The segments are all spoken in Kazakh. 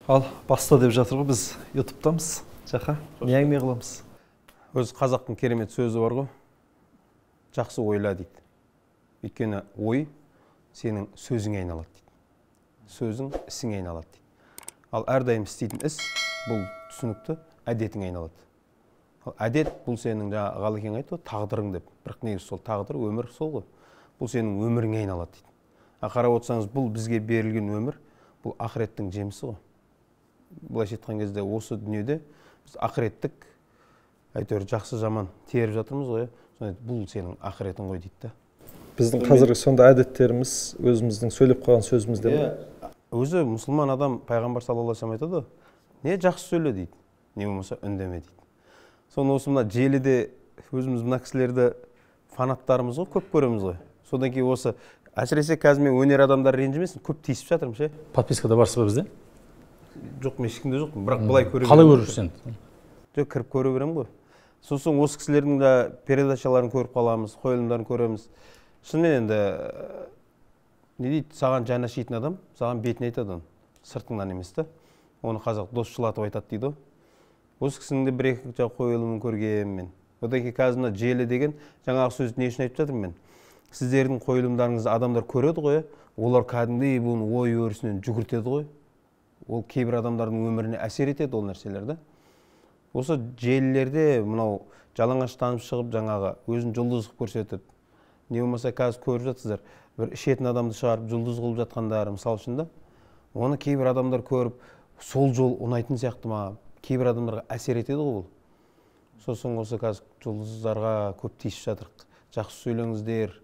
Ал баста деп жатыр ғой, біз YouTube'тамыз. Жақа, не әңгіме қыламыз? Өз қазақтың керемет сөзі бар ғой. Жақсы ойла дейді. Өйткені ой сенің сөзіңе айналады дейді. Сөзің ісіңе айналады дейді. Ал әрдайым істейтін іс бұл түсінікті әдетіңе айналады. Ал әдет бұл сенің Ғалекең айтты ғой, тағдырың деп. Бірақ негізі сол тағдыр, өмір сол ғой. Бұл сенің өміріңе айналады дейді. Қарап отырсаңыз, бұл бізге берілген өмір, бұл ақыреттің жемісі ғой. Былайша айтқан кезде осы дүниеде біз ақыреттік әйтеуір жақсы жаман теріп жатырмыз ғой. Бұл сенің ақыретің ғой дейді. Біздің қазіргі сонда әдеттеріміз өзіміздің сөйлеп қойған сөзімізде ме? Өзі мұсылман адам пайғамбар саллаллаху алейхи ва саллям айтады, не жақсы сөйле дейді, не болмаса үндеме дейді. Соны осы мына желіде өзіміз мына кісілерді фанаттарымыз ғой, көп көреміз ғой. Содан кейін осы әсіресе қазір мен өнер адамдары ренжімесін, көп тиісіп жатырмын ше. Подпискада барсыз ба бізде? Жоқ, мен ешкімде жоқпын, бірақ былай көре беремін. Қалай көресің? Жоқ, кіріп көре беремін ғой. Сосын осы кісілердің де передачаларын көріп қаламыз, қойылымдарын көреміз. Шынымен енді не дейді, саған жаны ашитын адам, саған бетіне айтады, сыртыңнан емес та. Оны қазақ досшылатып айтады дейді ғой. Осы кісінің де бір-екі қойылымын көргенмін мен. Одан кейін қазір желі деген жаңағы сөзді не үшін айтып жатырмын мен? Сіздердің қойылымдарыңызды адамдар көреді ғой, олар кәдімгідей бұны ой өрісінен жүгіртеді ғой. Ол кейбір адамдардың өміріне әсер етеді ол нәрселер да. Осы желілерде мынау жалаңаштанып шығып жаңағы өзін жұлдыз қылып көрсетіп, не болмаса қазір көріп жатсыздар, бір ішетін адамды шығарып жұлдыз қылып жатқандары мысал үшін да. Оны кейбір адамдар көріп, сол жол ұнайтын сияқты ма, кейбір адамдарға әсер етеді ғой бұл. Сосын осы қазір жұлдыздарға көп тиісіп жатыр. Жақсы сөйлеңіздер,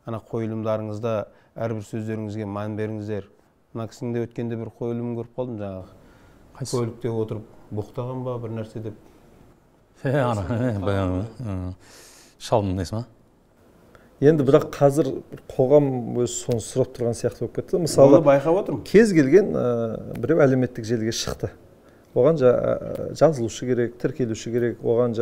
ана қойылымдарыңызда әрбір сөздеріңізге мән беріңіздер. Мына кісінің де өткенде бір қойылымын көріп қалдым жаңағы. Көлікте отырып боқтаған ба бір нәрсе деп. Шалмын несі ма? Енді бірақ қазір қоғам өз соны сұрап тұрған сияқты болып кетті. Мысалы, байқап отырмын. Кез келген біреу әлеуметтік желіге шықты. Оған жазылушы керек, тіркелуші керек, оған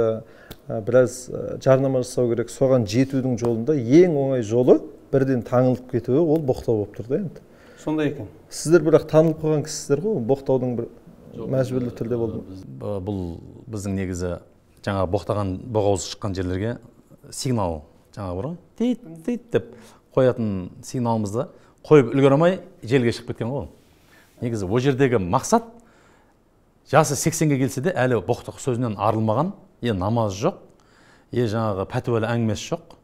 біраз жарнама жасау керек. Соған жетудің жолында ең оңай жолы бірден таңылып кетуі, ол боқтау болып тұр да енді. Сондай екен. Сіздер бірақ танылып қойған кісіздер ғой, боқтаудың бір мәжбүрлі түрде болды. Бұл біздің негізі жаңа боқтаған боғауыз шыққан жерлерге сигнал жаңа бар ғой, тит деп қоятын сигналымызды қойып үлгеремей желге шығып кеткен ғой. Негізі ол жердегі мақсат жасы 80-ге келсе де әлі боқтық сөзінен арылмаған, намаз жоқ, жаңағы пәтуәлі әңгімесі жоқ.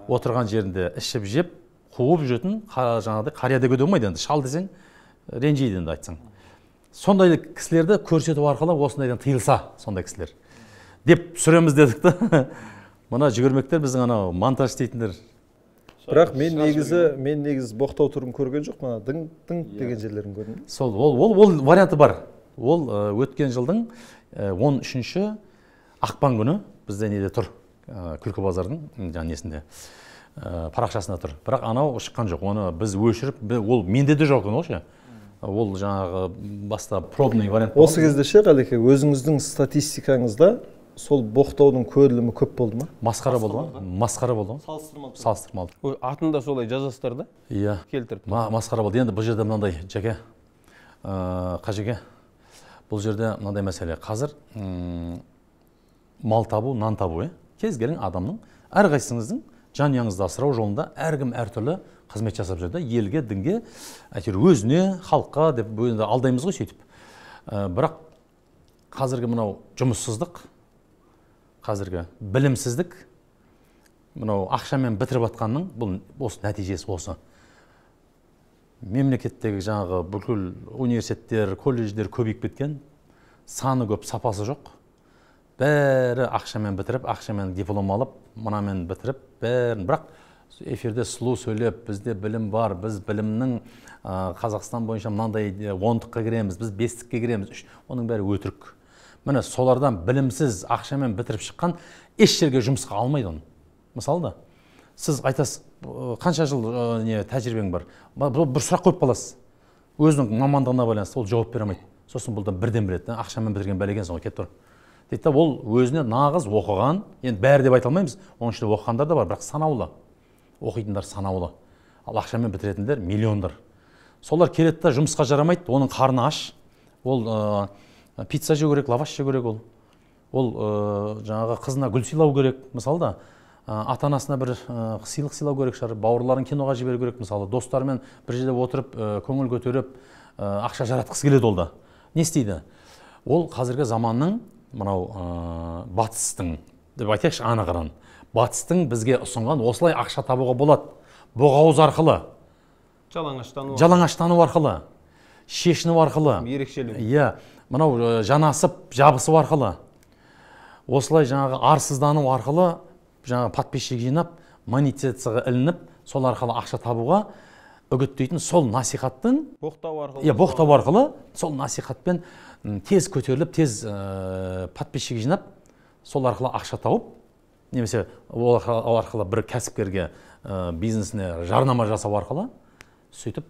Отырған жерінде ішіп жеп, қуып жүретін жаңағыдай қария деуге болмайды енді, шал десең ренжиді енді айтсаң. Сондай кісілерді көрсету арқылы осындайдан тыйылса, сондай кісілер деп сүреміз дедік та. Мына жүгірмектер біздің анау монтаж дейтіндер. Бірақ мен негізі боқтау түрін көрген жоқ, мына дың деген жерлерін көрдім. Сол ол варианты бар. Ол өткен жылдың 13-ші ақпан күні бізде неде тұр, Күлкі базардың несінде парақшасында тұр. Бірақ анау шыққан жоқ. Оны біз өшіріп, ол менде де жоқ ше. Ол жаңағы баста пробный вариант. Осы кезде ше, Ғалеке, өзіңіздің статистикаңызда сол боқтаудың көрілімі көп болды ма? Масқара болды ма? Масқара болды ма? Салыстырмалы. Атында солай жазасыздар да? Иә. Келтіріп. Масқара болды. Енді бұл жерде мынандай жеке, қажеке. Бұл жерде мынандай мәселе. Қазір мал табу, нан табу, кез келген адамның, әрқайсыңыздың жанұяңызды асырау жолында әркім әртүрлі қызмет жасап жүрді. Елге, дінге, әйтеуір өзіне, халыққа деп алдаймыз ғой сөйтіп. Бірақ қазіргі мынау жұмыссыздық, қазіргі білімсіздік, мынау ақшамен бітіріп атқанның бұл осы нәтижесі осы. Мемлекеттегі жаңағы бүкіл университеттер, колледждер көбейіп кеткен, саны көп, сапасы жоқ. Бәрі ақшамен бітіріп, ақшамен диплом алып, мұнамен бітіріп, бәрін. Бірақ эфирде сұлу сөйлеп, бізде білім бар, біз білімнің Қазақстан бойынша мынандай 10-қа кіреміз, біз 5-ке кіреміз. Оның бәрі өтірік. Міне солардан білімсіз ақшамен бітіріп шыққан еш жерге жұмысқа алмайды оны. Мысалы да, сіз айтасыз, қанша жыл тәжірибең бар? Бір сұрақ қойып қаласыз. Өзінің мамандығына байланысты ол жауап бере алмайды. Сосын бұлдан бірден біледі, ақшамен бітірген бәлеген соң кетіп тұр. Дейді, ол өзіне нағыз оқыған, енді бәрі деп айта алмаймыз, оның ішінде оқығандар да бар, бірақ санаулы. Оқитындар санаулы. Ал ақшамен бітіретіндер миллиондар. Солар келеді да жұмысқа жарамайды, оның қарны аш, ол пицца жеу керек, лаваш жеу керек, ол жаңағы қызына гүл сыйлау керек, мысалы да, ата анасына бір сыйлық сыйлау керек шығар, бауырларын киноға жіберу керек, мысалы достарымен бір жерде отырып көңіл көтеріп ақша жаратқысы келеді. ол да не істейді? Ол қазіргі заманның мынау батыстың деп айтайықшы, анығыран батыстың бізге ұсынған осылай ақша табуға болады, боғауыз арқылы, жалаңаштану арқылы, шешіну арқылы, ерекшелеу. Иә, мынау жанасып жабысу арқылы, осылай жаңағы арсыздану арқылы, жаңағы подписчик жинап, монетизацияға ілініп, сол арқылы ақша табуға үгіттейтін сол насихаттың, боқтау арқылы, сол насихатпен тез көтеріліп, тез подписчик жинап, сол арқылы ақша тауып, немесе ол арқылы бір кәсіпкерге бизнесіне жарнама жасау арқылы сөйтіп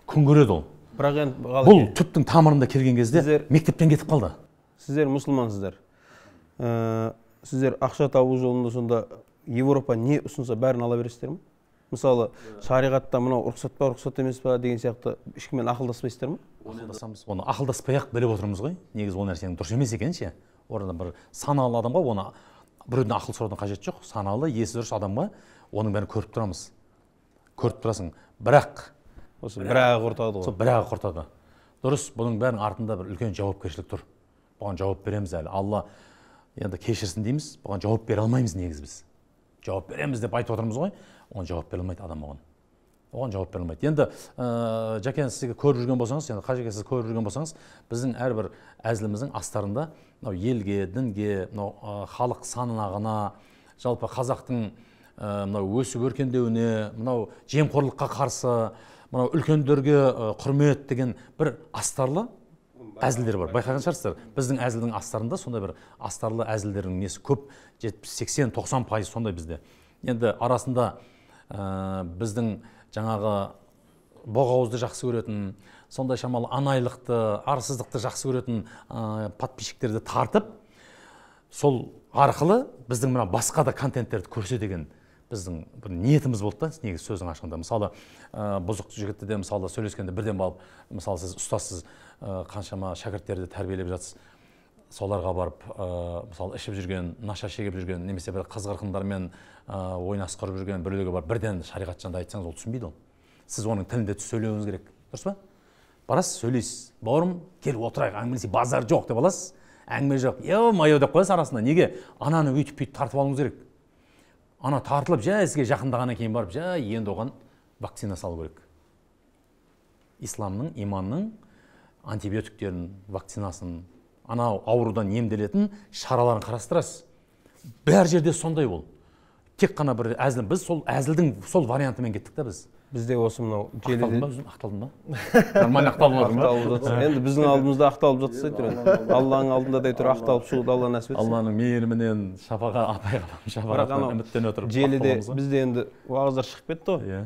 күн көреді ол. Бірақ енді бұл түптің тамырында келген кезде мектептен кетіп қалды. Сіздер мұсылмансыздар. Сіздер ақша табу жолында сонда Европа не ұсынса бәрін ала бересіздер ме? Мысалы, шариғатта мынау рұқсат па, рұқсат емес па деген сияқты ешкіммен ақылдаспайсыздар ма? Ақылдасамыз. Оны ақылдаспай-ақ біліп отырмыз ғой. Негізі ол нәрсенің дұрыс емес екенін ше. Орында бір саналы адамға оны біреуден ақыл сұраудың қажеті жоқ. Саналы, есі дұрыс адамға оның бәрін көріп тұрамыз. Көріп тұрасың. Бірақ осы бірағы құртады ғой. Сол бірағы құртады. Дұрыс, бұның бәрінің артында бір үлкен жауапкершілік тұр. Бұған жауап береміз әлі. Алла енді кешірсін дейміз, бұған жауап бере алмаймыз негізі біз. Жауап береміз деп айтып отырмыз ғой. Оған жауап бере алмайды адам оған. Оған жауап бере алмайды. Енді Жәкен, сізге көріп жүрген болсаңыз, енді Қажеке, сіз көріп жүрген болсаңыз, біздің әрбір әзіліміздің астарында мынау елге, дінге, мынау халық санағына, жалпы қазақтың мынау өсіп өркендеуіне, мынау жемқорлыққа қарсы, мынау үлкендерге құрмет деген бір астарлы әзілдер бар. Байқаған шығарсыздар. Біздің әзілдің астарында сондай бір астарлы әзілдердің несі көп, 70-80-90% сондай бізде. Енді арасында біздің жаңағы боғауызды жақсы көретін, сондай шамалы анайлықты, арсыздықты жақсы көретін подписчиктерді тартып, сол арқылы біздің мына басқа да контенттерді көрсе деген біздің бір ниетіміз болды да, негізі сөздің ашығында. Мысалы, бұзық жігітті де мысалы сөйлескенде бірден балып, мысалы сіз ұстазсыз қаншама шәкірттерді тәрбиелеп жатсыз, соларға барып, мысалы ішіп жүрген, наша шегіп жүрген, немесе бір қыз қырқындармен ойнас құрып жүрген біреуге барып бірден шариғат жөнінде айтсаңыз, ол түсінбейді ол. Сіз оның тілінде сөйлеуіңіз керек, дұрыс па? Барасыз, сөйлейсіз, бауырым, кел отырайық, әңгімелесейік, базар жоқ деп аласыз, әңгіме жоқ, майо деп қоясыз арасында. Неге? Ананы өйтіп бүйтіп тартып алуыңыз керек. Ана тартылып, сізге жақындағаннан кейін барып, енді оған вакцина салу керек. Исламның, иманның антибиотиктерін, вакцинасын, анау аурудан емделетін шараларын қарастырасыз. Бәр жерде сондай ол. Тек қана бір әзіл, біз сол әзілдің сол вариантымен кеттік та біз. Бізде осы мынау желіде ақталдым ба? Нормально ақталып жатыр ма? Енді біздің алдымызда ақталып жатса тұр. Алланың алдында да тұр, ақталып шығуды Алла нәсіп етсін. Алланың мейіріменен шапағаттан үміттен отырып. Желіде бізде енді уағыздар шығып кетті ғой.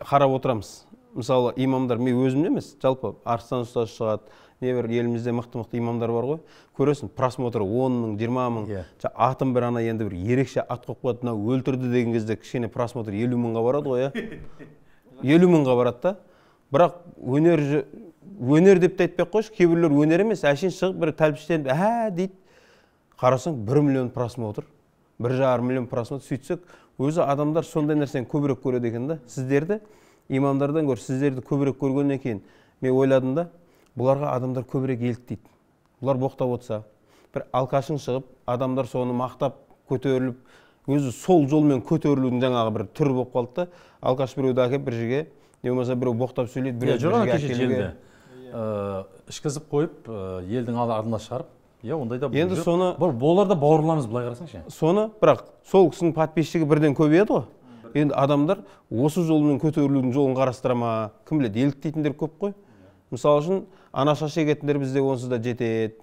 Қарап отырамыз. Мысалы, имамдар, мен өзімде емес, жалпы Арыстан ұстаз шығады, небір елімізде мықты-мықты имамдар бар ғой. Көресің, просмотр 10 мың, 20 мың, атын бір ана енді бір ерекше ат қойып қояды, мынау өлтірді деген кезде кішкене просмотр 50 мыңға барады ғой, 50 мыңға барады да. Бірақ өнер деп те айтпай қойшы, кейбіреулер өнер емес, әшейін шығып бір тәлпіштеніп, дейді. Қарасаң 1 миллион просмотр, 1,5 миллион просмотр, сөйтсек, өзі адамдар сондай нәрсені көбірек көреді екен да. Сіздерді имамдардан гөрі сіздерді көбірек көргеннен кейін мен ойладым да, бұларға адамдар көбірек еліктейді. Бұлар боқтап отырса, бір алқашың шығып, адамдар соны мақтап, көтеріліп, өзі сол жолмен көтерілудің жаңағы бір түрі болып қалды да, алқаш біреуді әкеп бір жерге, не болмаса біреу боқтап сөйлейді, біреу бір жерге әкелуге. Ішкізіп қойып, елдің алдына шығарып, ондайда енді соны боларда бауырларымыз былай қарасаңшы. Соны, бірақ сол кісінің подписчигі бірден көбейеді ғой. Енді адамдар осы жолмен көтерілудің жолын қарастыра ма, кім біледі, еліктейтіндер көп қой. Мысалы үшін, анаша шегетіндер бізде онсыз да жетеді.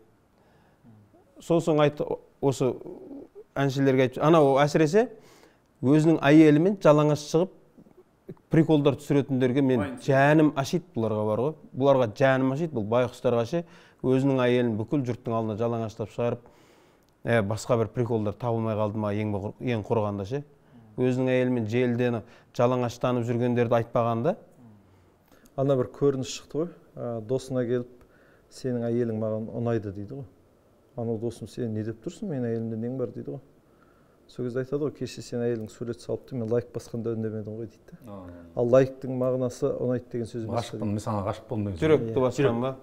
Сосын айтты, осы әншілерге айтты, анау әсіресе өзінің әйелімен жалаңаш шығып, приколдар түсіретіндерге мен жәнім ашиды бұларға бар ғой. Бұларға жәнім ашиды, бұл байқұстарға ше, өзінің әйелін бүкіл жұрттың алдына жалаңаштап шығарып, басқа бір приколдар табылмай қалды ма ең құрығанда ше. Өзінің әйелімен желдені жалаңаштанып жүргендерді айтпағанда. Ана бір көрініс шықты ғой, досына келіп, сенің әйелің маған ұнайды дейді ғой. Анау досым, сен не деп тұрсың, менің әйелімде нең бар дейді ғой. Сол кезде айтады ғой, кеше сен әйелің сурет салыпты, мен лайк басқанда үндемедім ғой дейді. Ал лайктың мағынасы ұнайды деген сөз емес. Ғашықпын, мен саған ғашық болдым деген. Жүректі басқан ба?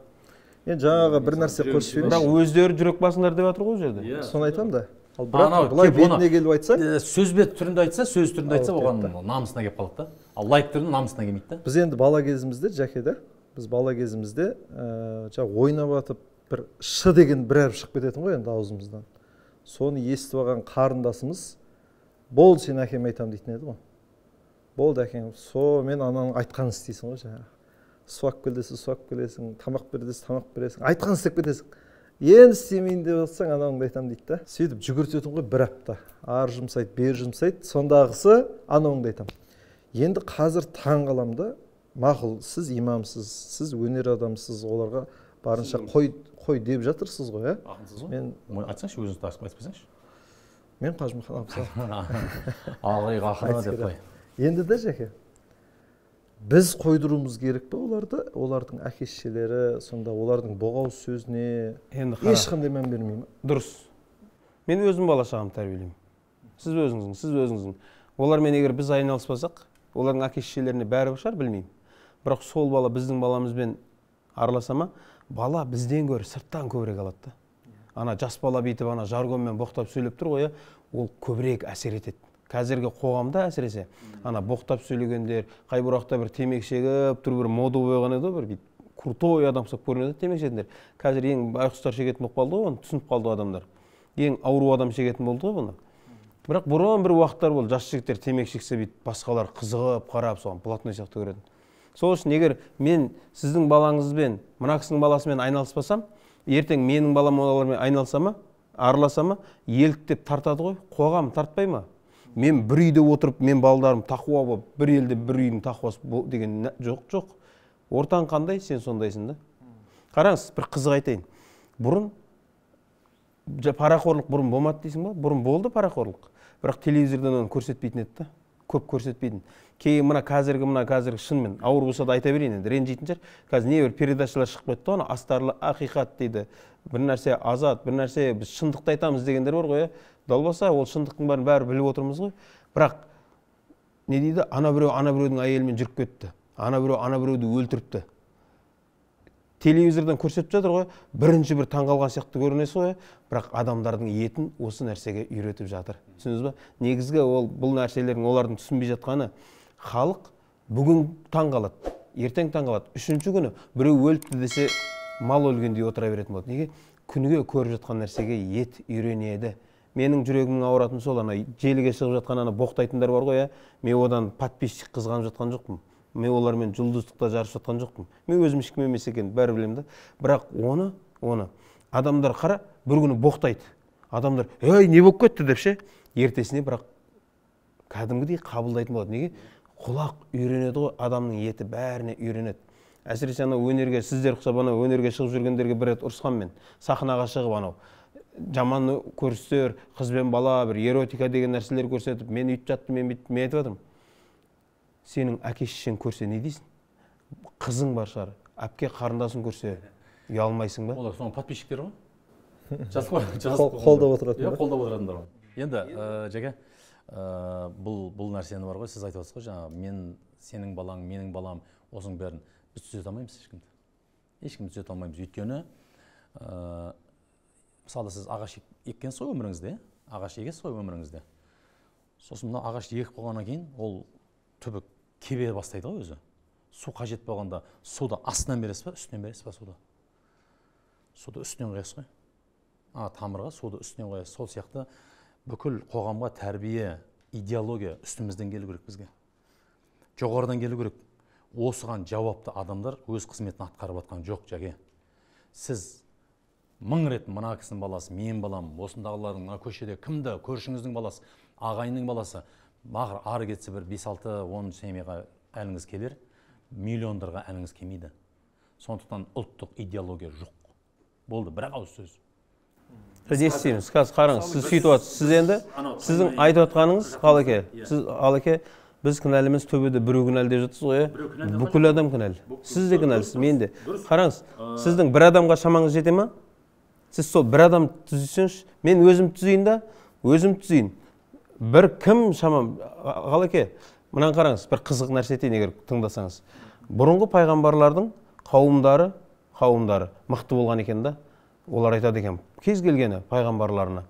Енді жаңағы бір нәрсе қосып бірақ өздері жүрек басыңдар деп жатыр ғой ол жерде. Соны айтамын да. Ал бірақ былай бетіне келіп айтса, сөз бет түрінде айтса, сөз түрінде айтса, оған намысына келіп қалады да. Ал лайк түрінде намысына келмейді да. Біз енді бала кезімізде, Жәке да, біз бала кезімізде жаңағы ойнап атып бір ш деген бір әріп шығып кететін ғой енді аузымыздан. Соны естіп алған қарындасымыз, болды сен әкеме айтамын дейтін еді ғой. Болды әкең, мен ананың айтқанын істейсің ғой жаңағы. Суап кел десе суап келесің, тамақ бер десе тамақ бересің, айтқанын істеп кетесің. Енді істемейін деп жатсаң анауыңды айтамын дейді да. Сөйтіп жүгіртетін ғой бір апта. Ар жұмсайды, бер жұмсайды, сондағысы анауыңды айтамын. Енді қазір таң қаламын да, мақұл, сіз имамсыз, сіз өнер адамсыз, оларға барынша қой деп жатырсыз ғой, Ақынсыз ғой? Мен айтсаңшы, өзіңізді айтып қойсаңшы. Мен Қажымұқан абзал. Ағай ақыны деп қой. Енді де Жәке, біз қойдыруымыз керек пе оларды, олардың әке-шешелері, сонда олардың боғауыз сөзіне ешқандай мән бермейді ме? Дұрыс. Мен өзім бала-шағамды тәрбиелеймін. Сіз өзіңіздің. Олармен егер біз айналыспасақ, олардың әке-шешелеріне бәрібір шығар, білмеймін. Бірақ сол бала біздің баламызбен араласа ма, бала бізден гөрі сырттан көбірек алады да. Ана жас бала бүйтіп ана жаргонмен боқтап сөйлеп тұр ғой, ол көбірек әсер етеді. Қазіргі қоғамда әсіресе ана боқтап сөйлегендер, қай бұрақта бір темекі шегіп тұр, бір мода болған еді, бір крутой адам ұқсап көрінеді темекі шегетіндер. Қазір ең байқұстар шегетін болып қалды ғой, оны түсініп қалды адамдар. Ең ауру адам шегетін болды ғой бұны. Бірақ бұрын бір уақыттар болды, жас жігіттер темекі шексе бүйтіп басқалар қызығып қарап соған блатной сияқты көретін. Сол үшін егер мен сіздің балаңызбен, мына кісінің баласымен айналыспасам, ертең менің балам олармен айналысама, араласама, еліктеп тартады ғой, қоғам тартпай ма? Мен бір үйде отырып, мен балдарым тақуа болып, бір елде бір үйдің тақуасы деген жоқ. Ортаң қандай, сен сондайсың да. Қараңыз, бір қызық айтайын. Бұрын парақорлық бұрын болмады дейсің ба? Бұрын болды парақорлық. Бірақ телевизордан оны көрсетпейтін еді да. Көп көрсетпейтін. Кейін қазіргі шынымен ауыр болса да айта берейін, енді ренжитін шығар. Қазір не бір передачалар шығып кетті, оны астарлы ақиқат дейді. Бір нәрсе азат, бір нәрсе біз шындықты айтамыз дегендер бар ғой. Далбаса ол шындықтың бәрін бәрі біліп отырмыз ғой. Бірақ не дейді? Ана біреудің әйелімен жүріп кетті. Ана біреуді өлтіріпті. Телевизордан көрсетіп жатыр ғой. Бірінші бір таңғалған сияқты көрінесіз ғой. Бірақ адамдардың етін осы нәрсеге үйретіп жатыр. Түсіндіңіз ба? Негізгі бұл нәрселердің олардың түсінбей жатқаны, халық бүгін таңғалады, ертең таңғалады. Үшінші күні біреу өліпті десе мал өлгендей отыра беретін болады. Неге? Күніге көріп жатқан нәрсеге ет үйренеді. Менің жүрегімнің ауыратын сол, ана желіге шығып жатқан ана боқтайтындар бар ғой, мен одан подписчик қызғанып жатқан жоқпын. Мен олармен жұлдыздықта жарысып жатқан жоқпын. Мен өзім ешкім емес екенін бәрі білемін да. Бірақ оны адамдар қара, бір күні боқтайды. Адамдар, не болып кетті деп ше, ертесіне бірақ кәдімгідей қабылдайтын болады. Неге? Құлақ үйренеді ғой, адамның еті бәріне үйренеді. Әсіресе ана өнерге, сіздер ұқсап ана өнерге шығып жүргендерге бір рет ұрысқан мен. Сахнаға шығып анау жаман көрістер, қыз бен бала, бір эротика деген нәрселер көрсетіп, мен үйтіп жаттым, мен бүйтіп, мен айтып жатырмын. Сенің әке-шешең көрсе не дейсің? Қызың бар шығар, әпке қарындасың көрсе ұялмайсың ба? Олар соның подписчиктері ғой. Қолдап отыратындар. Қолдап отыратындар ғой. Енді Жәке, бұл нәрсені бар ғой, сіз айтып отырсыз ғой, жаңағы сенің балаң, менің балам, осының бәрін біз түзете алмаймыз ешкімді. Ешкімді түзете алмаймыз. Өйткені мысалы сіз ағаш еккенсіз ғой өміріңізде, ағаш егесіз ғой өміріңізде. Сосын мына ағаш егіп болғаннан кейін ол түбі кебе бастайды ғой өзі. Су қажет болғанда суды астынан бересіз ба, үстінен бересіз ба суды? Суды үстінен қоясыз ғой. Тамырға суды үстінен қоясыз. Сол сияқты бүкіл қоғамға тәрбие, идеология үстімізден келу керек бізге. Жоғарыдан келу керек. Осыған жауапты адамдар өз қызметін атқарып жатқан жоқ, Жәке. Сіз 1000 рет мына кісінің баласы, менің балам, осындағылардың көшеде кімді, көршіңіздің баласы, ағайынның баласы, мағыр ары кетсе бір 5-6-10 семьяға әліңіз келер, миллиондарға әліңіз келмейді. Сондықтан ұлттық идеология жоқ. Болды, бірақ ауыз сөз. Біз не істейміз? Қазір қараңыз, сіз сөйтіп отырсыз. Сіз енді, сіздің айтып отқаныңыз, Ғалеке, біз кінәлі емес, төбеде біреу кінәлі деп жатсыз ғой, бүкіл адам кінәлі. Сіз де кінәлісіз, мен де. Қараңыз, сіздің бір адамға шамаңыз жете ма? Сіз сол бір адам түзесеңізші, мен өзім түзейін да, өзім түзейін. Бір кім шамам, Ғалеке, мынаны қараңыз, бір қызық нәрсе айтайын егер тыңдасаңыз. Бұрынғы пайғамбарлардың қауымдары мықты болған екен да, олар айтады екен, кез келгені пайғамбарларына.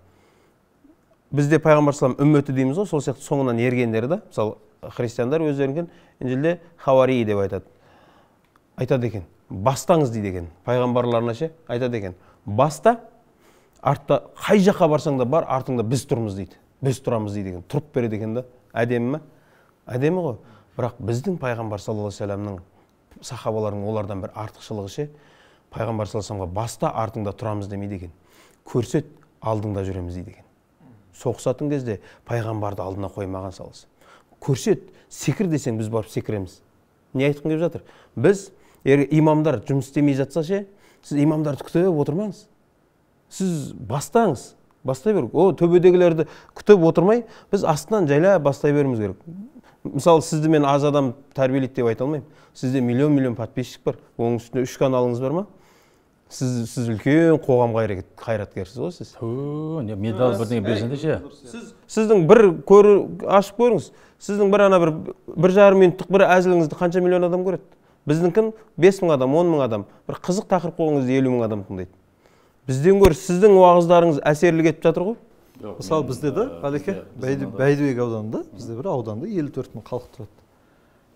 Бізде пайғамбар салам үмметі дейміз ғой, сол сияқты соңынан ергендері да, мысалы христиандар өздерінен Инжилде хавари деп айтады. Айтады екен, бастаңыз дейді екен, пайғамбарларына ше, айтады екен, баста, артта қай жаққа барсаң да бар, артыңда біз тұрмыз дейді. Біз тұрамыз дейді екен, тұрып береді екен да. Әдемі ме? Әдемі ғой. Бірақ біздің пайғамбар саллаллаху алейхи вассаламның сахабаларының олардан бір артықшылығы ше, пайғамбар саллаллаху алейхи вассаламға баста артыңда тұрамыз демейді екен. Көрсет, алдыңда жүреміз дейді екен. Соғысатын кезде пайғамбарды алдына қоймаған саласы. Көрсет, секір десең біз барып секіреміз. Не айтқым келіп жатыр? Біз имамдар жұмыс істемей жатса ше, сіз имамдарды күтіп отырмаңыз. Сіз бастаңыз. Бастай беру. Төбедегілерді күтіп отырмай, біз астынан жайла бастай беруіміз керек. Мысалы, сізді мен аз адам тәрбиелейді деп айта алмаймын. Сізде миллион подписчик бар. Оның үстінде 3 каналыңыз бар ма? Сіз үлкен қоғам қайраткерсіз ғой сіз. Не медал бірдеңе берсеңде ше. Сіздің бір ашып көріңіз. Сіздің бір жарым минуттық бір әзіліңізді қанша миллион адам көреді? Біздіңкін 5000 адам, 10 000 адам. Бір қызық тақырып қойыңызды 50 000 адам тыңдайды. Бізден гөрі сіздің уағыздарыңыз әсерлі кетіп жатыр ғой. Мысалы бізде де, Ғалеке, Бәйдібек ауданында, бізде бір ауданда 54 000 халық тұрады.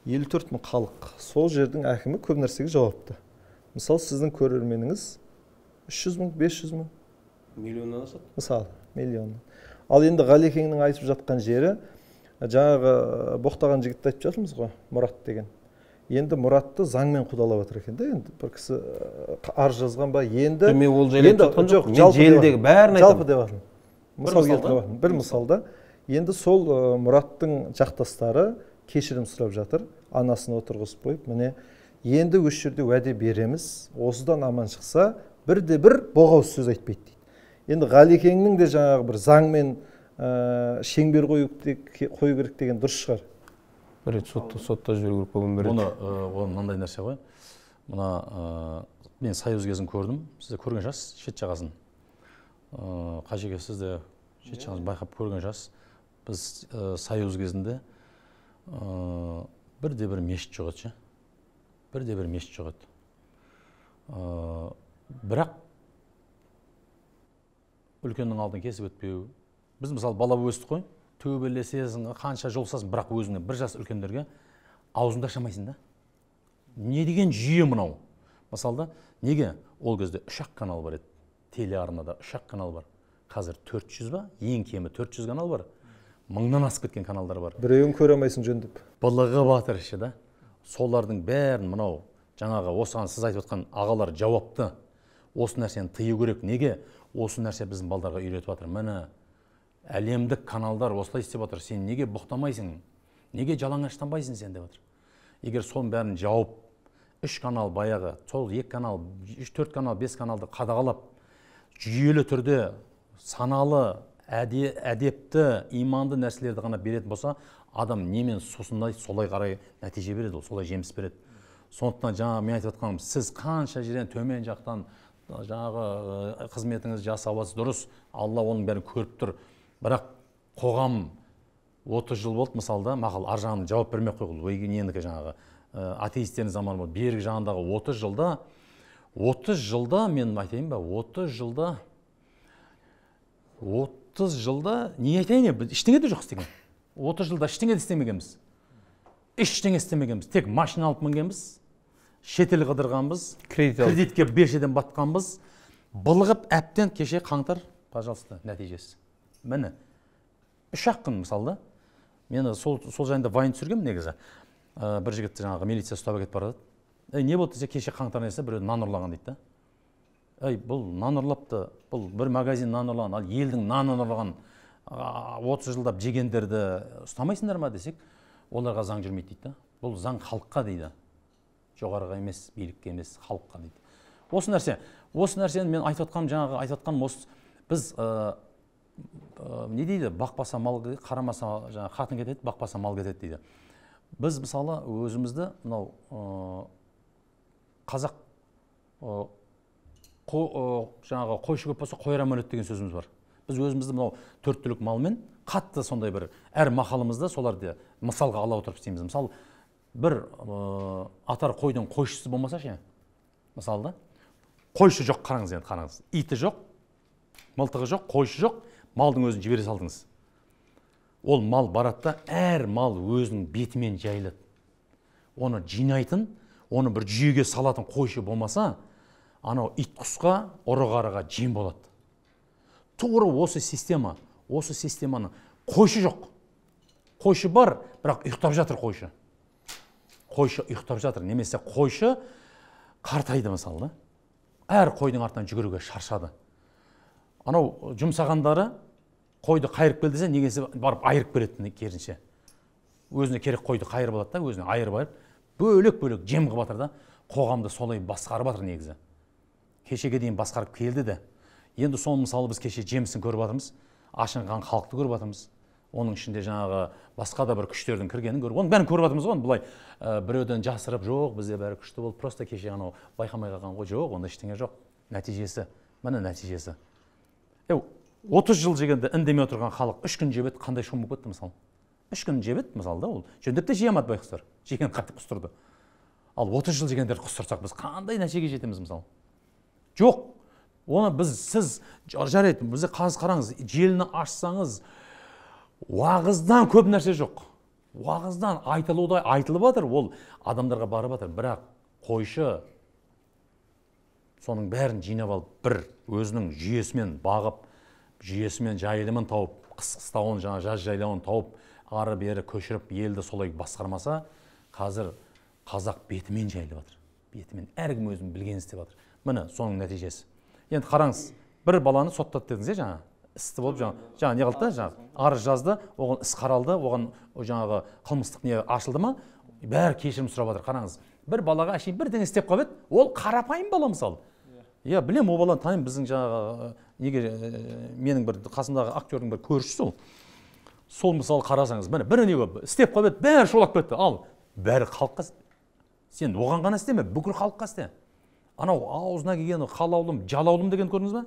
54 000 халық. Сол жердің әкімі көп нәрсеге жауапты. Мысалы, сіздің көрерменіңіз 300 000, 500 000. Миллионнан асады. Мысалы, миллионнан. Ал енді Ғалекеңнің айтып жатқан жері, жаңағы боқтаған жігітті айтып жатырмыз ғой, Мұрат деген. Енді Мұратты заңмен қудалап жатыр екен да, енді бір кісі арыз жазған ба, енді... Мен ол жайлап жатқан жоқ, мен желідегі бәрін айтамын. Жалпы деп жатырмын. Мысал келтіріп жатырмын. Бір мысалда, енді сол Мұраттың жақтастары кешірім сұрап жатыр, анасын отырғызып қойып, міне, енді осы жерде уәде береміз, осыдан аман шықса, бірде-бір боғауыз сөз айтпайды дейді. Енді Ғалекеңнің де жаңағы бір заңмен шеңбер қою керек деген дұрыс шығар. Бір рет сотта жүру керек болған бір рет. Оны мынандай нәрсе ғой. Мына мен Союз кезін көрдім. Сіз де көрген шығарсыз, шет жағасын. Қажеге сіз де шет жағасын байқап көрген шығарсыз. Біз Союз кезінде бірде-бір мешіт жоқ еді. Бірде-бір мешіт жоқ еді. Бірақ үлкеннің алдын кесіп өтпеу. Біз мысалы бала өстік қой. Төбелесесің, қанша жолсасың, бірақ өзіңе бір жас үлкендерге аузыңды ашамайсың да. Не деген жүйе мынау? Мысалда, неге ол кезде 3-ақ канал бар еді. Телеарнада 3-ақ канал бар. Қазір 400 ба? Ең кемі 400 канал бар. 1000-нан асып кеткен каналдар бар. Біреуін көре алмайсың жөндеп. Былығы батыр іші да. Солардың бәрін мынау жаңағы осыған сіз айтып отқан ағалар жауапты. Осы нәрсені тыю керек. Неге? Осы нәрсе біздің балдарға үйретіп жатыр. Міне әлемдік каналдар осылай істеп жатыр. Сен неге бұқтамайсың? Неге жалаңаштанбайсың сен деп жатыр. Егер соның бәрін жауып, 3 канал баяғы, сол 2 канал, 3-4 канал, 5 каналды қадағалап, жүйелі түрде саналы, әдепті, иманды нәрселерді ғана беретін болса, адам немен сусындайды, солай қарай нәтиже береді, солай жеміс береді. Сондықтан жаңа мен айтып жатқаным, сіз қанша жерден төмен жақтан жаңағы қызметіңізді жасап жатсыз, дұрыс, Алла оның бәрін көріп тұр. Бірақ қоғам 30 жыл болды, мысалда, мақал ар жағынан жауап бермей қойғыл. Нендікі жаңағы атеистердің заманы болды. Бергі жағындағы 30 жылда мен айтайын ба, 30 жылда не айтайын е, ештеңе де жоқ істеген. 30 жылда ештеңе де істемегенбіз. Ештеңе істемегенбіз. Тек машина алып мінгенбіз, шетел қыдырғанбыз, кредитке белшеден батқанбыз, былығып әптен кеше қаңтар, пожалуйста, нәтижесі. Міне, 3-ақ күн мысалда, мен сол жайында вайн түсіргем негізі. Бір жігітті жаңағы милиция ұстап кетіп барады. Не болды десе, кеше қаңтар несі біреу нан ұрлаған дейді да. Бұл нан ұрлапты, бұл бір магазин нан ұрлаған, ал елдің нанын ұрлаған 30 жылдап жегендерді ұстамайсыңдар ма десек, оларға заң жүрмейді дейді да. Бұл заң халыққа дейді. Жоғарыға емес, билікке емес, халыққа дейді. Осы нәрсені мен айтып жатқаным осы, біз не дейді, бақпаса мал, қарамаса қатын кетеді, бақпаса мал кетеді дейді. біз мысалы өзімізді мынау қазақ жаңағы қойшы көп болса қойран өледі деген сөзіміз бар. Біз өзімізді мынау 4 түлік малмен қатты сондай бір әр мақалымызда соларды мысалға ала отырып істейміз. Мысалы бір атар қойдың қойшысы болмаса ше, мысалы да, қойшы жоқ, қараңыз енді, қараңыз, иті жоқ, мылтығы жоқ, қойшы жоқ, малдың өзін жібере салдыңыз. Ол мал барады да, әр мал өзінің бетімен жайылады. Оны жинайтын, оны бір жүйеге салатын қойшы болмаса, анау ит құсқа, ұры қараға жем болады. Тура осы система, осы системаны қойшы жоқ. Қойшы бар, бірақ ұйықтап жатыр қойшы. Қойшы ұйықтап жатыр, немесе қойшы қартайды мысалы. Әр қойдың артынан жүгіруге шаршады. Анау жұмсағандары қойды қайырып келді десе, негесі барып айырып береді керісінше. Өзіне керек қойды қайырып алады да, өзіне айырып айырып, бөлек-бөлек жем қылып жатыр да, қоғамды солай басқарып жатыр негізі. Кешеге дейін басқарып келді де. Енді соны мысалы біз кеше жемісін көріп жатырмыз, ашынған халықты көріп жатырмыз. Оның ішінде жаңағы басқа да бір күштердің кіргенін көріп, оның бәрін көріп жатырмыз ғой, бұлай біреуден жасырып, жоқ, бізде бәрі күшті болды, просто кеше анау байқамай қалған ғой, жоқ, онда ештеңе жоқ. Нәтижесі, міне нәтижесі. 30 жыл жегенде үндемей отырған халық 3 күн жеп еді, қандай шум болып кетті мысалы. 3 күн жеп еді мысалы да, ол жөндеп те жей алмады байқұстар. Жеген қатты құстырды. Ал 30 жыл жегендерді құстырсақ біз қандай нәтижеге жетеміз мысалы? Жоқ. Оны сіз жарайды, бізде қазір қараңыз, желіні ашсаңыз, уағыздан көп нәрсе жоқ. Уағыздан айтылып жатыр, ол адамдарға барып жатыр. Бірақ қойшы соның бәрін жинап алып, бір өзінің жүйесімен бағып, жүйесімен жайылымын тауып, қыстауын, жаз жайлауын тауып, ары бері көшіріп, елді солай басқармаса, қазір қазақ бетімен жайылып жатыр. Бетімен әркім өзін білгенін істеп жатыр. Міне соның нәтижесі. Енді қараңыз, бір баланы соттады дедіңіз, жаңа істі болып, жаңа не қылды, жаңа арыз жазды, оған іс қаралды, оған жаңағы қылмыстық не ашылды ма, бәрі кешірім сұрап жатыр. Қараңыз, бір балаға әшейін бірдеңе істеп қалып еді, ол қарапайым бала мысалы. Иә, білем, ол баланы танимын, біздің жаңағы неге менің бір қасымдағы актердің бір көршісі ол. Сол мысалы қарасаңыз, міне бір неге істеп қалып еді, бәрі шолап кетті. Ал бәрі халыққа, сен оған ғана істеме, бүкіл халыққа істе. Анау аузына келген халаулым, жалаулым деген көрдіңіз ба?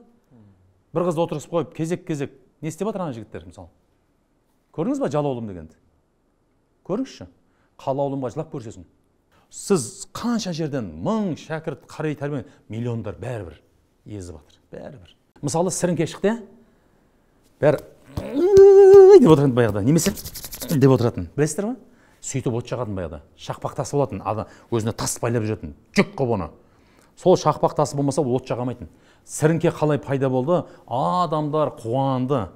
Бір қызды отырғызып қойып, кезек-кезек не істеп жатыр ана жігіттер мысалы? Көрдіңіз ба жалаулым дегенді? Көріңізші, халаулымға жылап көрсесің. Сіз қанша жерден мың шәкірт қарай тәрбие, миллиондар бәрібір езіп жатыр, бәрібір. Мысалы сіріңке шықты, бәрі деп отыратын баяғыда, немесе деп отыратын, білесіздер ме? Сөйтіп от жағатын баяғыда, шақпақ тасы болатын, өзіне тас байлап жүретін, жүк қып оны. Сол шақпақ тасы болмаса ол от жағамайтын. Сіріңке қалай пайда болды? Адамдар қуанды,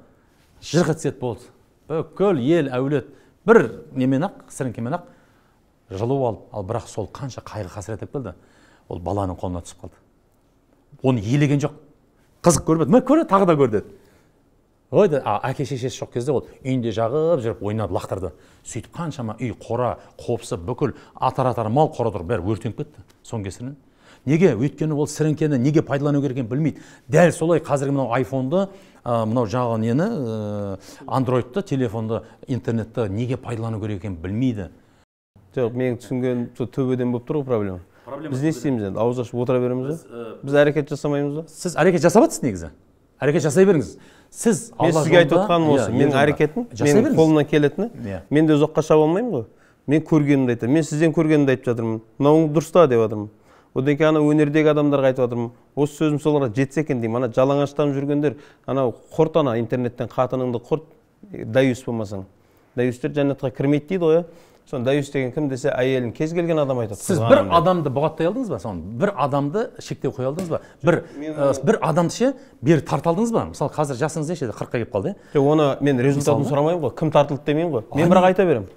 жырқ етсет болды. Бүкіл ел әулет бір немен-ақ, сіріңкемен ақ жылу алып, ал бірақ сол қанша қайғы қасірет келді, ол баланың қолына түсіп қалды. Оны елеген жоқ. Қызық көрмеді, мә көреді, тағы да көрді. Ойды, әке шешесі жоқ кезде ол үйінде жағып жүріп ойнады, лақтырды. Сөйтіп қаншама үй, қора, қопсы, бүкіл атар-атар мал қора тұр, бәрі өртеніп кетті соның кесірінен. Неге? Өйткені ол сіріңкені неге пайдалану керек екенін білмейді. Дәл солай қазіргі мынау айфонды, мынау жаңағы нені, андроидты, телефонды, интернетті неге пайдалану керек екенін білмейді. Жоқ, мен түсінген төбеден болып тұр ғой проблема. Біз не істейміз енді? Ауыз ашып отыра береміз ба? Біз әрекет жасамаймыз ба? Сіз әрекет жасап жатсыз негізі. Әрекет жасай беріңіз. Сіз мен сізге айтып отқаным осы. Менің әрекетім, менің қолымнан келетіні, мен де ұзаққа шаба алмаймын ғой. Мен көргенімді айтамын. Мен сізден көргенімді айтып жатырмын. Мынауың дұрыс та деп жатырмын. Одан кейін ана өнердегі адамдарға айтып жатырмын. Осы сөзім соларға жетсе екен деймін. Ана жалаңаштанып жүргендер, анау құрт ана интернеттен қатыныңды құрт, даюс болмасаң. Даюстер жәннатқа кірмейді дейді ғой. Сон даюс деген кім десе, әйелін кез келген адам айтады. Сіз бір адамды бұғаттай алдыңыз ба? Соны бір адамды шектеу қоя алдыңыз ба? Бір адамды ше бері тарта алдыңыз ба? Мысалы қазір жасыңыз нешеде? 40-қа келіп қалды. Жоқ, оны мен результатын сұрамаймын ғой. Кім тартылды демеймін ғой. Мен бірақ айта беремін.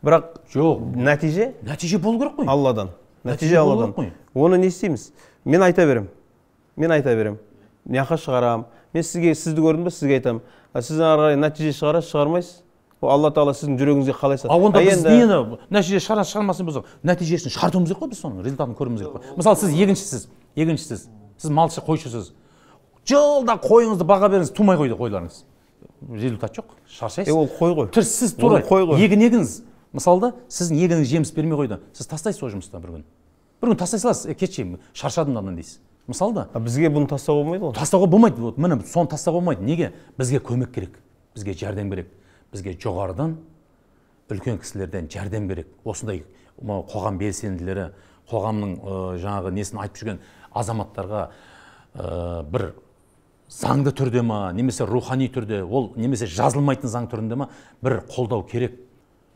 Бірақ жоқ, нәтиже болу керек қой. Алладан. Нәтиже Алладан. Оны не істейміз? Мен айта беремін. Няқа шығарам. Мен сізді көрдім бе, сізге айтамын. Сіз ары қарай нәтиже шығарасыз, шығармайсыз? Алла Тағала сіздің жүрегіңізге қалай сатты? Онда біз нені нәтиже шығармасын болсақ, нәтижесін шығартуымыз керек қой, біз соның результатын көруіміз керек қой. Мысалы сіз егіншісіз, сіз малшы қойшысыз. Жылда қойыңызды баға беріңіз, тумай қойды қойларыңыз. Результат жоқ, шаршайсыз. Ол қой ғой. Сіз тура егін егіңіз, Мысалда сіздің егініңіз жеміс бермей қойды, сіз тастайсыз ол жұмыстан бір күн тастай саласыз, кетшеймін, шаршадым мынадан дейсіз. Мысалда бізге бұны тастауға болмайды ғой. Тастауға болмайды. Вот міне соны тастауға болмайды. Неге? Бізге көмек керек, бізге жәрдем керек, бізге жоғарыдан үлкен кісілерден жәрдем керек. Осындай қоғам белсенділері, қоғамның жаңағы несін айтып жүрген азаматтарға бір заңды түрде ма, немесе рухани түрде, ол немесе жазылмайтын заң түрінде ма бір қолдау керек.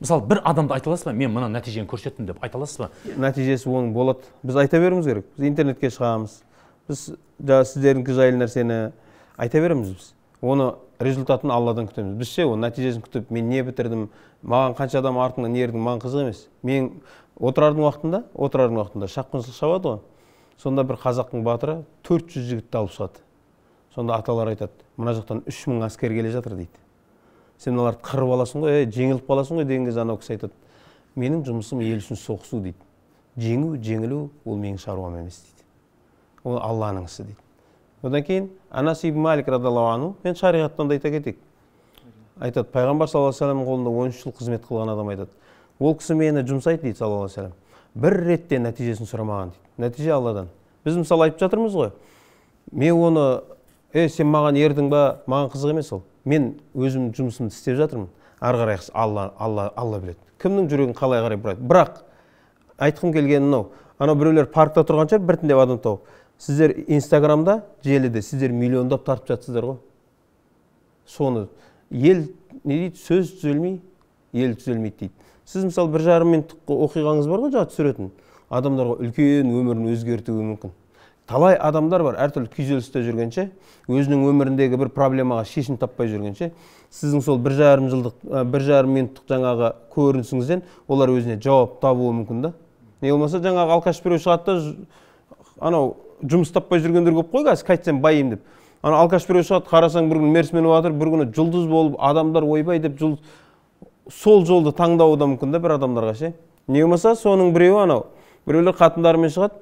Мысалы, бір адамды айта аласыз ба, мен мына нәтижені көрсеттім деп айта аласыз ба? Нәтижесі оның болады. Біз айта беруіміз керек. Біз интернетке шығамыз. Біз сіздеріңкі жайлы нәрсені айта береміз біз. Оны результатын Алладан күтеміз. Біз ше, оның нәтижесін күтіп, мен не бітірдім, маған қанша адам артынан не ердің, маған қызық емес. Мен отырардың уақытында шапқыншылық шабады ғой. Сонда бір қазақтың батыры 400 жігітті алып шығады. Сонда аталар айтады, мына жақтан 3000 әскер келе жатыр дейді. Сен мыналарды қырып аласың ғой, жеңіліп қаласың ғой деген кезде анау кісі айтады, менің жұмысым ел үшін соғысу дейді. Жеңу, жеңілу ол менің шаруам емес дейді. Ол Алланың ісі дейді. Одан кейін Анас ибн Малик радиаллаху анху, мен шариғаттан да айта кетейік. Айтады, пайғамбар саллаллаху алейхи вассаламның қолында 13 жыл қызмет қылған адам айтады. Ол кісі мені жұмсайды дейді саллаллаху алейхи вассалам. Бір ретте нәтижесін сұрамаған дейді. Нәтиже Алладан. Біз мысалы айтып жатырмыз ғой. Мен оны, сен маған ердің ба, маған қызық емес ол. Мен өзім жұмысымды істеп жатырмын. Ары қарай Алла біледі. Кімнің жүрегін қалай қарай бұрайды. Бірақ айтқым келгені мынау. Анау біреулер паркта тұрған шығар, біртіндеп адам тауып. Сіздер Инстаграмда, желіде сіздер миллиондап тартып жатсыздар ғой. Соны ел не дейді, сөз түзелмей, ел түзелмейді дейді. Сіз мысалы 1,5 минуттық оқиғаңыз бар ғой, түсіретін. Адамдарға үлкен өмірін өзгертуі мүмкін. Талай адамдар бар, әртүрлі күйзелісте жүргенше, өзінің өміріндегі бір проблемаға шешім таппай жүргенше, сіздің сол 1,5 минуттық жаңағы көрінісіңізден олар өзіне жауап табуы мүмкін да. Не болмаса жаңағы алкаш біреу шығады да, анау жұмыс таппай жүргендер көп қой, қазір қайтсам байым деп. Ана алкаш біреу шығады, қарасаң бір күні мерсмен жатыр, бір күні жұлдыз болып, адамдар ойбай деп сол жолды таңдауы да мүмкін да бір адамдарға ше. Не болмаса соның біреуі анау, біреулер қатындарымен шығады,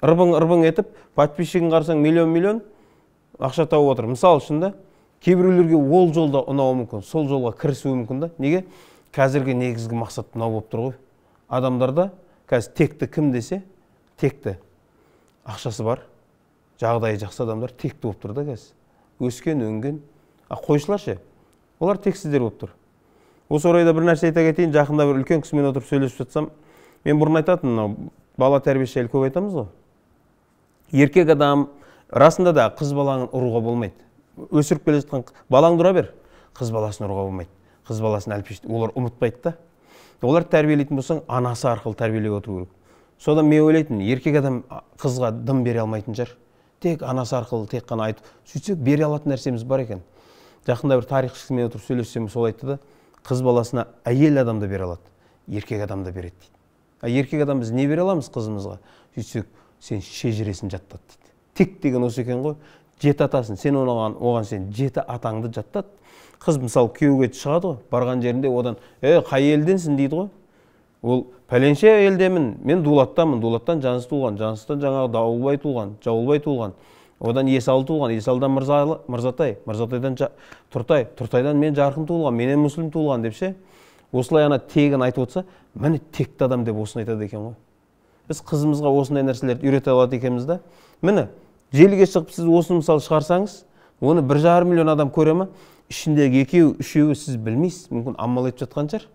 ырбың етіп, подписчигін қарсаң миллион ақша тауып отыр. Мысалы үшін да, кейбіреулерге ол жолда ұнауы мүмкін, сол жолға кірісуі мүмкін да. Неге? Қазіргі негізгі мақсат мынау болып тұр ғой. Адамдарда қазір текті кім десе, текті. Ақшасы бар, жағдайы жақсы адамдар текті болып тұр да қазір. Өскен, өнген. Қойшылар ше, олар тексіздер болып тұр. Осы орайда бір нәрсе айта кетейін, жақында бір үлкен кісімен отырып сөйлесіп жатсам, мен бұрын айтатын, бала тәрбиесі жайлы көп айтамыз ғой. Еркек адам, расында да қыз баланы ұруға болмайды. Өсіріп келе жатқан балаңды ұра бер, қыз баласын ұруға болмайды. Қыз баласын әлпештейді, олар ұмытпайды да. Олар тәрбиелейтін болсаң, анасы арқылы тәрбиелеп отыру керек. Содан мен ойлайтын, еркек адам қызға дым бере алмайтын шығар. Тек анасы арқылы тек қана айтып, сөйтсек бере алатын нәрсеміз бар екен. Жақында бір тарихшымен отырып сөйлессем, сол айтты да, қыз баласына әйел адам да бере алады, еркек адам да береді дейді. Еркек адам біз не бере аламыз қызымызға? Сөйтсек, сен шежіресін жаттат дейді. Тек деген осы екен ғой. 7 атасын, сен оған сен 7 атаңды жаттат. Қыз мысалы күйеуге шығады ғой, барған жерінде одан, қай елденсің дейді ғой. Ол пәленше елдемін, мен Дулаттанмын, Дулаттан Жаныс туылған, Жаныстан жаңағы Дауылбай туылған, Жауылбай туылған. Одан Есалы туылған, Есалдан Мырзатай, Мырзатайдан Тұртай, Тұртайдан мен Жарқын туылған, менен Мүслім туылған деп ше. Осылай ана тегін айтып отса, міне текті адам деп осыны айтады екен ғой. Біз қызымызға осындай нәрселерді үйрете алады екенбіз да. Міне, желіге шығып сіз осыны мысалы шығарсаңыз, оны 1,5 миллион адам көре ма? Ішіндегі 2-3 сіз білмейсіз, мүмкін амал етіп жатқан шығар.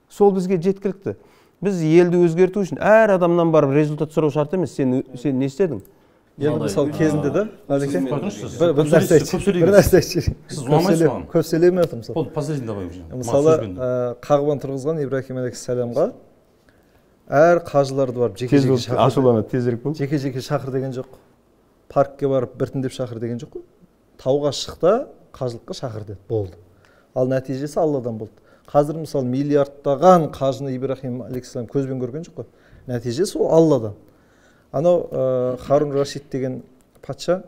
Сол бізге жеткілікті. Біз елді өзгерту үшін әр адамнан барып результат сұрау шарт емес. Сен не істедің? Енді мысалы кезінде да, бір нәрсе айтшы. Көп сөйлемей отыр мысалы. Последний давай. Мысалы, қағбан тұрғызған Ибрахим алейхиссаламға әр қажыларды барып жеке-жеке шақыр деген жоқ. Паркке барып біртіндеп шақыр деген жоқ қой. Тауға шықта қажылыққа шақыр деді, болды. Ал нәтижесі Алладан болды. Қазір мысалы миллиардтаған қажыны Ибрахим алейхиссалам көзбен көрген жоқ қой. Нәтижесі ол Алладан. Анау Харун Рашид деген патша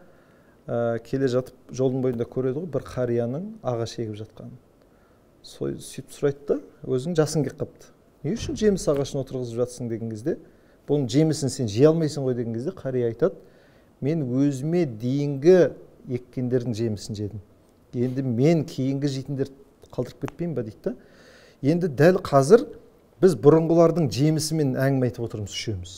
келе жатып жолдың бойында көреді ғой, бір қарияның ағаш егіп жатқанын. Сөйтіп сұрайды да, өзің жасың келіп қапты. Не үшін жеміс ағашын отырғызып жатсың деген кезде, бұның жемісін сен жей алмайсың ғой деген кезде, қария айтады, мен өзіме дейінгі еккендердің жемісін жедім. Енді мен кейінгі жейтіндерді қалдырып кетпеймін ба дейді да. Енді дәл қазір біз бұрынғылардың жемісімен әңгіме айтып отырмыз үшеуміз.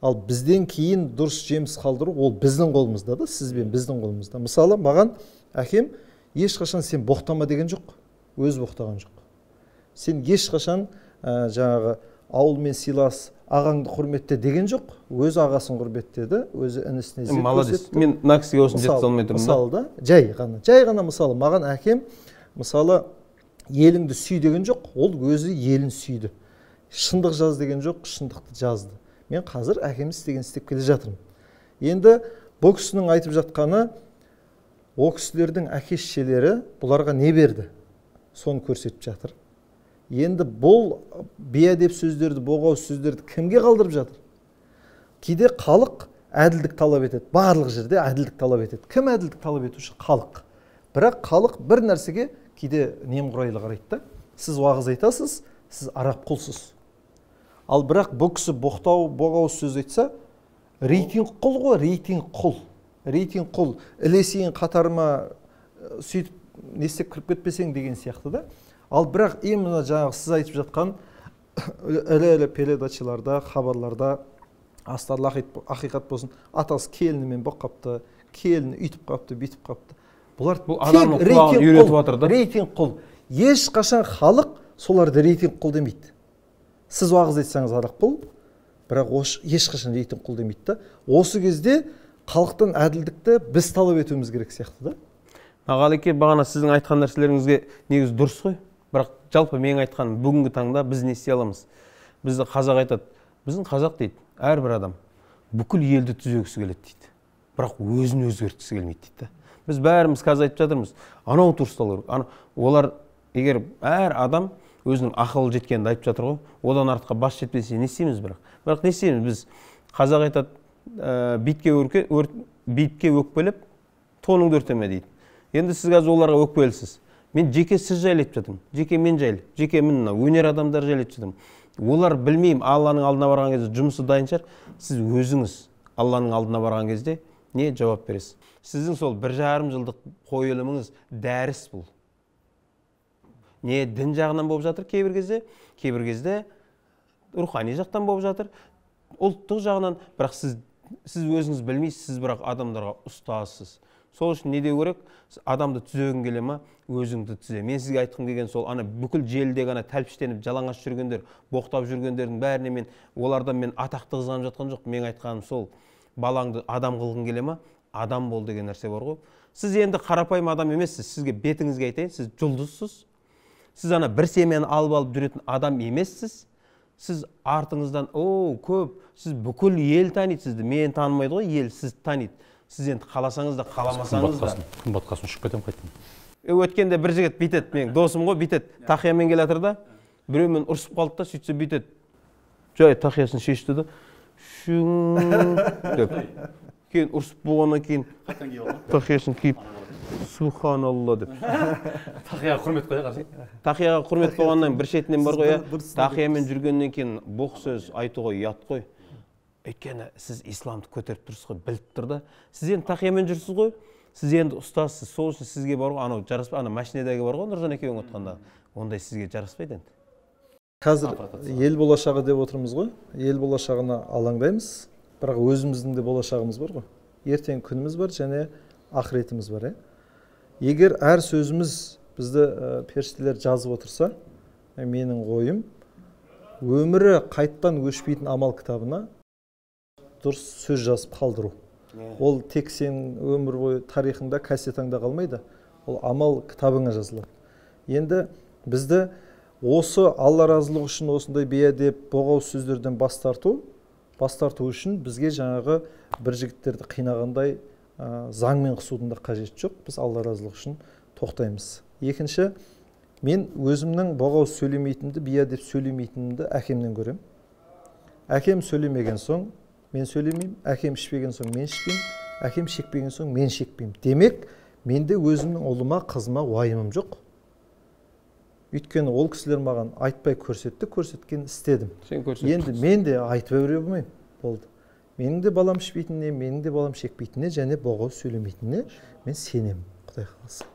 Ал бізден кейін дұрыс жеміс қалдыру ол біздің қолымызда да, сіз бен біздің қолымызда. Мысалы, маған әкем ешқашан сен боқтама деген жоқ, өз боқтаған жоқ. Сен ешқашан жаңағы ауылмен сыйлас, ағаңды құрметте деген жоқ, өз ағасын құрметтеді, өзі інісіне ізет көрсетті. Молодец. Мен мына кісіге осыны жете салмай тұрмын. Мысалы да, жай ғана мысалы, маған әкем мысалы еліңді сүй деген жоқ, ол өзі елін сүйді. Шындық жаз деген жоқ, шындықты жазды. Мен қазір әкем істеген істеп келе жатырмын. Енді бұл кісінің айтып жатқаны, ол кісілердің әке-шешелері бұларға не берді? Соны көрсетіп жатыр. Енді бұл бейәдеп сөздерді, боғауыз сөздерді кімге қалдырып жатыр? Кейде халық әділдік талап етеді. Барлық жерде әділдік талап етеді. Кім әділдік талап етуші? Халық. Бірақ халық бір нәрсеге кейде немқұрайлы қарайды да. Сіз уағыз айтасыз, сіз араб құлсыз. Ал бірақ бұл кісі боқтау, боғауыз сөз айтса, рейтинг құл ғой, рейтинг құл. Рейтинг құл. Ілесейін қатарыма сөйтіп не істеп кіріп кетпесең деген сияқты да. Ал бірақ именно жаңағы сіз айтып жатқан ілі передачаларда, хабарларда астарлы ақиқат болсын, атасы келінімен боққапты, келіні үйтіп қапты, бүйтіп қапты. Бұлар адамның құлағын үйретіп жатыр да. Рейтинг құл. Ешқашан халық соларды рейтинг құл демейді. Сіз уағыз айтсаңыз арақ құл, бірақ ешқашан рейтинг құл демейді да. Осы кезде халықтан әділдікті біз талап етуіміз керек сияқты да. Ғалеке, бағана сіздің айтқан нәрселеріңізге негізі дұрыс қой. Бірақ жалпы менің айтқаным бүгінгі таңда біз не істей аламыз? Бізді қазақ айтады. Біздің қазақ дейді, әрбір адам бүкіл елді түзегісі келеді дейді. Бірақ өзін өзгерткісі келмейді дейді. Біз бәріміз қазір айтып жатырмыз. Анау дұрысталу керек. Олар егер әр адам өзінің ақылы жеткенін айтып жатыр ғой. Одан артқа бас жетпесе не істейміз бірақ? Бірақ не істейміз? Біз қазақ айтады, битке өкпелеп, тоныңды өртеме дейді. Енді сіз қазір оларға өкпелісіз. Мен жеке сіз жайлы айтып жатырмын. Жеке мен жайлы. Жеке мен өнер адамдар жайлы айтып жатырмын. Олар білмеймін, Алланың алдына барған кезде жұмысы дайын шығар. Сіз өзіңіз Алланың алдына барған кезде не жауап бересіз? Сіздің сол 1,5 жылдық қойылымыңыз дәріс бұл. Не дін жағынан болып жатыр кейбір кезде рухани жақтан болып жатыр, ұлттық жағынан, бірақ сіз өзіңіз білмейсіз, сіз бірақ адамдарға ұстазсыз. Сол үшін не деу керек? Адамды түзегің келе ма, өзіңді түзе. Мен сізге айтқым келген сол, бүкіл желіде ғана тәлпіштеніп жалаңаш жүргендер, боқтап жүргендердің бәріне мен олардан мен атақты қызғанып жатқан жоқ. Мен айтқаным сол, балаңды адам қылғың келе ма, адам бол деген нәрсе бар ғой. Сіз енді қарапайым адам емессіз. Сізге бетіңізге айтайын, сіз жұлдызсыз. Сіз бір семьяны алып жүретін адам емессіз. Сіз артыңыздан, көп, сіз бүкіл ел таниды сізді. Мен танымайды ғой, ел сізді таниды. Сіз енді қаласаңыз да, қаламасаңыз да. Күн батқасын ұшып кетем қайтын. Өткенде бір жігіт бүйтеді, менің досым ғой, бүйтеді. Тақиямен келе жатыр да, біреумен ұрысып қалды да, сөйтсе бүйтеді. Жай тақиясын шешті да, шың деп. Кейін ұрысып болғаннан кейін тақиясын киіп, субханалла деп. Тақияға құрмет қоя қарсы. Тақияға құрмет болғаннан бір шетінен бар ғой, тақиямен жүргеннен кейін боқ сөз айтуға ұят қой. Өйткені сіз исламды көтеріп тұрсыз ғой, біліп тұр да. Сіз енді тақиямен жүрсіз ғой, сіз енді ұстазсыз. Сол үшін сізге бар ғой, жараспайды, машинедегі бар ғой, Нұржан екеуің отқанда. Ондай сізге жараспайды енді. Қазір ел болашағы деп отырмыз ғой. Ел болашағына алаңдаймыз, бірақ өзіміздің де болашағымыз бар ғой. Ертең күніміз бар және ақыретіміз бар. Егер әр сөзіміз бізді періштелер жазып отырса, менің ойым, өмірі қайттан өшпейтін амал кітабына дұрыс сөз жазып қалдыру. Ол тек сен өмір бойы тарихыңда, кассетаңда қалмайды. Ол амал кітабыңа жазылады. Енді бізді осы Алла разылығы үшін осындай бейәдеп, боғауыз сөздерден бас тарту үшін бізге жаңағы бір жігіттерді қинағандай заңмен қысудың да қажеті жоқ. Біз Алла разылығы үшін тоқтаймыз. Екінші, мен өзімнің боғауыз сөйлемейтінімді, бейәдеп сөйлемейтінімді әкемнен көрем. Әкем сөйлемеген соң мен сөйлемеймін, әкем ішпеген соң мен ішпеймін, әкем шекпеген соң мен шекпеймін. Демек, менде өзімнің ұлыма, қызыма уайымым жоқ. Өйткені ол кісілер маған айтпай көрсеткен істедім. Енді мен де айтып өре болмаймын. Болды. Менің де балам ішпейтініне, менің де балам шекпейтініне және боғауыз сөйлемейтініне мен сенемін. Құдай қаласа.